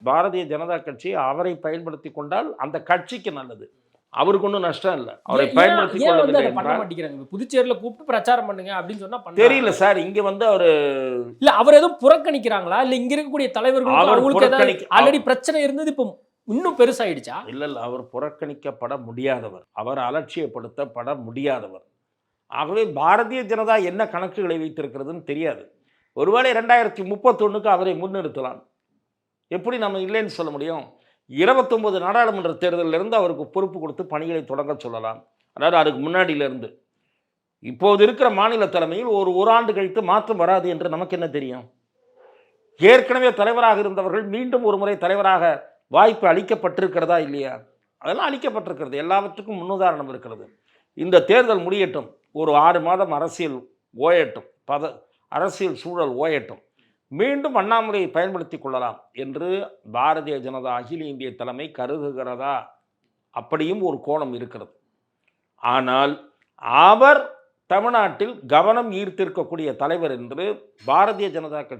பாரதிய ஜனதா கட்சி அவரை பயன்படுத்தி கொண்டால் அந்த கட்சிக்கு நல்லது. அவருக்கு ஒன்றும் நஷ்டம் இல்லை. அவரை பயன்படுத்தி ஏன் வந்து கொள்ளவில்லை அதை பண்ண என்றால் மாட்டேங்கிறாங்க? புதுச்சேரியில கூப்பிட்டு பிரச்சாரம் பண்ணுங்க அப்படின்னு சொன்னா தெரியல சார். இங்க வந்து அவரு இல்ல அவர் எதுவும் புறக்கணிக்கிறாங்களா? இல்ல இங்க இருக்கக்கூடிய தலைவர்கள் அவர் அவங்களுக்கு ஏதாவது புறக்கணிக்க ஆல்ரெடி பிரச்சனை இருந்தது இப்போ இன்னும் பெருசாயிடுச்சா? இல்ல அவர் புறக்கணிக்கப்பட முடியாதவர். அவர் அலட்சியப்படுத்தப்பட முடியாதவர். ஆகவே பாரதிய ஜனதா என்ன கணக்குகளை வைத்திருக்கிறதுன்னு தெரியாது. ஒருவேளை 2031க்கு அவரை முன்னிறுத்தலாம். எப்படி நம்ம இல்லைன்னு சொல்ல முடியும்? 29 நாடாளுமன்ற தேர்தலிலிருந்து அவருக்கு பொறுப்பு கொடுத்து பணிகளை தொடங்க சொல்லலாம். அதாவது அதுக்கு முன்னாடியிலிருந்து. இப்போது இருக்கிற மாநில தலைமையில் ஒரு ஆண்டு கழித்து மாற்றம் வராது என்று நமக்கு என்ன தெரியும்? ஏற்கனவே தலைவராக இருந்தவர்கள் மீண்டும் ஒரு முறை தலைவராக வாய்ப்பு அளிக்கப்பட்டிருக்கிறதா இல்லையா? அதெல்லாம் அளிக்கப்பட்டிருக்கிறது. எல்லாவற்றுக்கும் முன்னுதாரணம் இருக்கிறது. இந்த தேர்தல் முடியட்டும். ஒரு 6 மாதம் அரசியல் ஓயட்டும். அரசியல் சூழல் ஓயட்டும். மீண்டும் அண்ணாமலையை பயன்படுத்தி கொள்ளலாம் என்று பாரதிய ஜனதா அகில இந்திய தலைமை கருதுகிறதா? அப்படியும் ஒரு கோணம் இருக்கிறது. ஆனால் அவர் தமிழ்நாட்டில் கவனம் ஈர்த்திருக்கக்கூடிய தலைவர் என்று பாரதிய ஜனதா கட்சி